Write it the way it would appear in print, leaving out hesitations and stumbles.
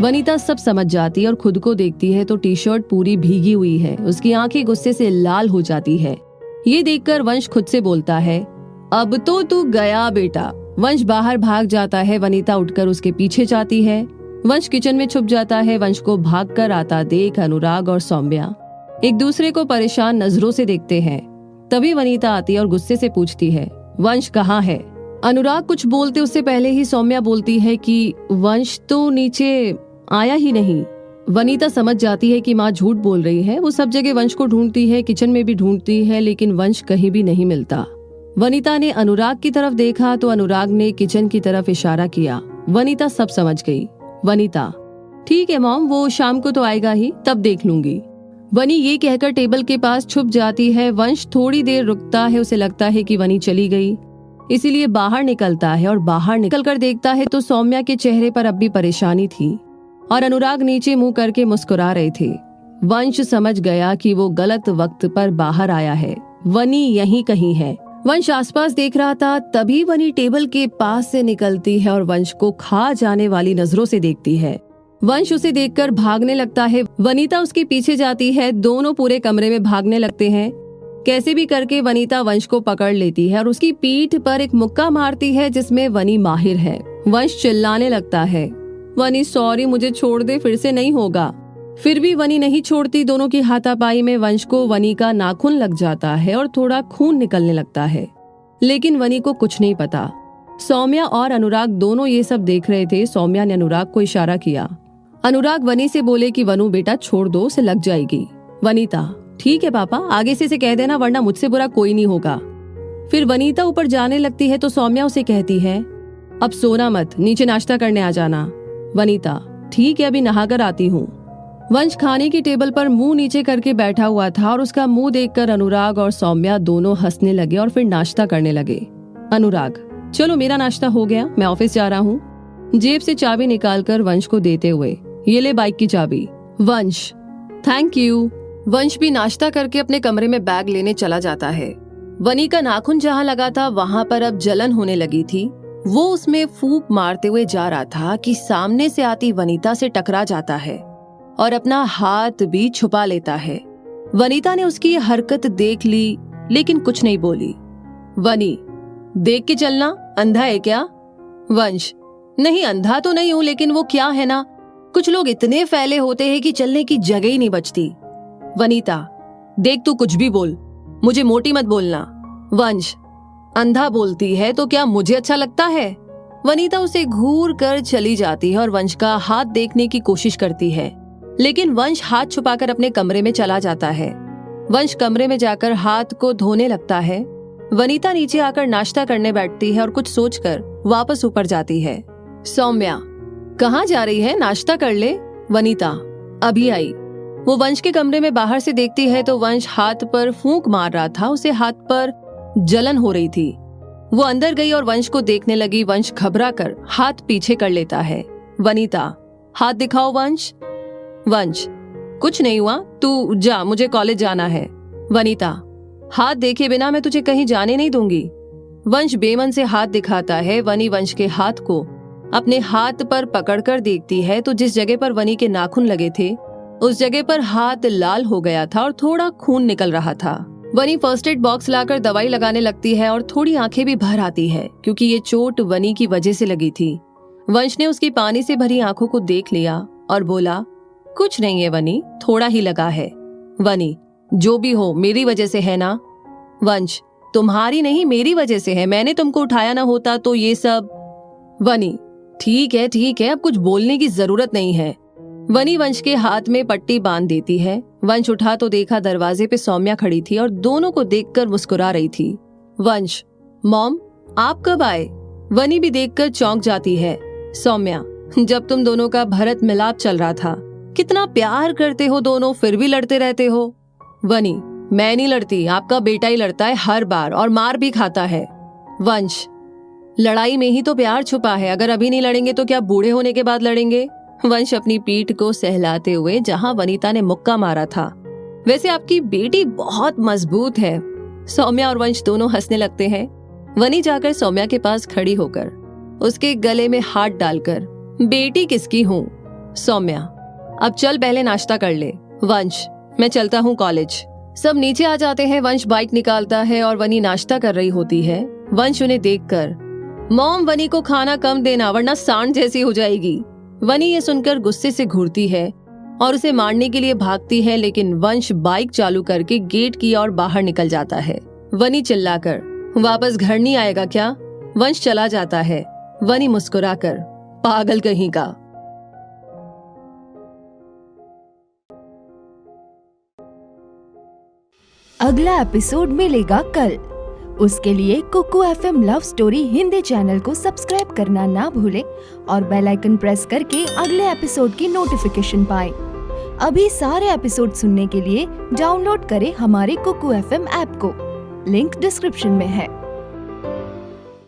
वनीता सब समझ जाती है और खुद को देखती है तो टी शर्ट पूरी भीगी हुई है। उसकी आंखें गुस्से से लाल हो जाती है। ये देखकर वंश खुद से बोलता है, अब तो तू गया बेटा। वंश बाहर भाग जाता है। वनीता उठकर उसके पीछे जाती है। वंश किचन में छुप जाता है। वंश को भागकर आता देख अनुराग और सौम्या एक दूसरे को परेशान नजरों से देखते हैं। तभी वनीता आती है और गुस्से से पूछती है, वंश कहाँ है? अनुराग कुछ बोलते उससे पहले ही सौम्या बोलती है कि वंश तो नीचे आया ही नहीं। वनीता समझ जाती है कि माँ झूठ बोल रही है। वो सब जगह वंश को ढूंढती है, किचन में भी ढूंढती है, लेकिन वंश कहीं भी नहीं मिलता। वनीता ने अनुराग की तरफ देखा तो अनुराग ने किचन की तरफ इशारा किया। वनीता सब समझ गई। वनीता, ठीक है मॉम, वो शाम को तो आएगा ही, तब देख लूंगी। वनी ये कहकर टेबल के पास छुप जाती है। वंश थोड़ी देर रुकता है। उसे लगता है कि वनी चली गई, इसीलिए बाहर निकलता है और बाहर निकलकर देखता है तो सौम्या के चेहरे पर अब भी परेशानी थी और अनुराग नीचे मुंह करके मुस्कुरा रहे थे। वंश समझ गया कि वो गलत वक्त पर बाहर आया है। वनी यहीं कहीं है। वंश आसपास देख रहा था, तभी वनी टेबल के पास से निकलती है और वंश को खा जाने वाली नजरों से देखती है। वंश उसे देखकर भागने लगता है। वनीता उसके पीछे जाती है। दोनों पूरे कमरे में भागने लगते हैं। कैसे भी करके वनीता वंश को पकड़ लेती है और उसकी पीठ पर एक मुक्का मारती है जिसमें वनी माहिर है। वंश चिल्लाने लगता है, वनी सॉरी, मुझे छोड़ दे, फिर से नहीं होगा। फिर भी वनी नहीं छोड़ती। दोनों की हाथापाई में वंश को वनी का नाखून लग जाता है और थोड़ा खून निकलने लगता है, लेकिन वनी को कुछ नहीं पता। सौम्या और अनुराग दोनों ये सब देख रहे थे। सौम्या ने अनुराग को इशारा किया। अनुराग वनी से बोले कि वनु बेटा छोड़ दो, उसे लग जाएगी। वनीता, ठीक है पापा, आगे से कह देना, वरना मुझसे बुरा कोई नहीं होगा। फिर वनीता ऊपर जाने लगती है तो सौम्या उसे कहती है, अब सोना मत, नीचे नाश्ता करने आ जाना। वनीता, ठीक है, अभी नहाकर आती हूँ। वंश खाने की टेबल पर मुंह नीचे करके बैठा हुआ था और उसका मुंह देखकर अनुराग और सौम्या दोनों हंसने लगे और फिर नाश्ता करने लगे। अनुराग, चलो मेरा नाश्ता हो गया, मैं ऑफिस जा रहा हूँ। जेब से चाबी निकालकर वंश को देते हुए, ये ले बाइक की चाबी। वंश, थैंक यू। वंश भी नाश्ता करके अपने कमरे में बैग लेने चला जाता है। वनी का नाखून जहाँ लगा था वहाँ पर अब जलन होने लगी थी। वो उसमें फूंक मारते हुए जा रहा था कि सामने से आती वनीता से टकरा जाता है और अपना हाथ भी छुपा लेता है। वनीता ने उसकी हरकत देख ली लेकिन कुछ नहीं बोली। वनी, देख के चलना, अंधा है क्या? वंश, नहीं अंधा तो नहीं हूँ, लेकिन वो क्या है ना, कुछ लोग इतने फैले होते हैं कि चलने की जगह ही नहीं बचती। वनीता, देख तू कुछ भी बोल, मुझे मोटी मत बोलना। वंश, अंधा बोलती है तो क्या मुझे अच्छा लगता है? वनीता उसे घूर कर चली जाती है और वंश का हाथ देखने की कोशिश करती है, लेकिन वंश हाथ छुपाकर अपने कमरे में चला जाता है। वंश कमरे में जाकर हाथ को धोने लगता है। वनीता नीचे आकर नाश्ता करने बैठती है और कुछ सोचकर वापस ऊपर जाती है। सौम्या, कहाँ जा रही है? नाश्ता कर ले। वनीता, अभी आई। वो वंश के कमरे में बाहर से देखती है तो वंश हाथ पर फूंक मार रहा था। उसे हाथ पर जलन हो रही थी। वो अंदर गई और वंश को देखने लगी। वंश घबरा कर हाथ पीछे कर लेता है। वनीता, हाथ दिखाओ। वंश, कुछ नहीं हुआ, तू जा, मुझे कॉलेज जाना है। वनीता, हाथ देखे बिना मैं तुझे कहीं जाने नहीं दूंगी। वंश बेमन से हाथ दिखाता है। वनी वंश के हाथ को अपने हाथ पर पकड़कर देखती है तो जिस जगह पर वनी के नाखून लगे थे उस जगह पर हाथ लाल हो गया था और थोड़ा खून निकल रहा था। वनी फर्स्ट एड बॉक्स लाकर दवाई लगाने लगती है और थोड़ी आंखें भी भर आती है क्योंकि ये चोट वनी की वजह से लगी थी। वंश ने उसकी पानी से भरी आंखों को देख लिया और बोला, कुछ नहीं है वनी, थोड़ा ही लगा है। वनी, जो भी हो मेरी वजह से है ना? वंश, तुम्हारी नहीं मेरी वजह से है, मैंने तुमको उठाया ना होता तो ये सब। वनी, ठीक है, अब कुछ बोलने की जरूरत नहीं है। वनी वंश के हाथ में पट्टी बांध देती है। वंश उठा तो देखा दरवाजे पे सौम्या खड़ी थी और दोनों को देखकर मुस्कुरा रही थी। वंश, मॉम आप कब आए? वनी भी देखकर चौंक जाती है। सौम्या, जब तुम दोनों का भरत मिलाप चल रहा था, कितना प्यार करते हो दोनों, फिर भी लड़ते रहते हो। वनी, मैं नहीं लड़ती, आपका बेटा ही लड़ता है हर बार और मार भी खाता है। वंश, लड़ाई में ही तो प्यार छुपा है, अगर अभी नहीं लड़ेंगे तो क्या बूढ़े होने के बाद लड़ेंगे? वंश अपनी पीठ को सहलाते हुए, जहां वनीता ने मुक्का मारा था, वैसे आपकी बेटी बहुत मजबूत है। सौम्या और वंश दोनों हंसने लगते हैं। वनी जाकर सौम्या के पास खड़ी होकर उसके गले में हाथ डालकर, बेटी किसकी हूँ? सौम्या, अब चल पहले नाश्ता कर ले। वंश, मैं चलता हूँ कॉलेज। सब नीचे आ जाते हैं। वंश बाइक निकालता है और वनी नाश्ता कर रही होती है। वंश उन्हें देखकर, मॉम वनी को खाना कम देना वरना सांड जैसी हो जाएगी। वनी ये सुनकर गुस्से से घूरती है और उसे मारने के लिए भागती है, लेकिन वंश बाइक चालू करके गेट की ओर बाहर निकल जाता है। वनी चिल्लाकर, वापस घर नहीं आएगा क्या? वंश चला जाता है। वनी मुस्कुराकर, पागल कहीं का। अगला एपिसोड मिलेगा कल। उसके लिए Kuku FM love story Hindi channel को सब्सक्राइब करना ना भूलें और बेल आइकन प्रेस करके अगले एपिसोड की नोटिफिकेशन पाएं। अभी सारे एपिसोड सुनने के लिए डाउनलोड करें हमारे कुकू FM ऐप को। लिंक डिस्क्रिप्शन में है।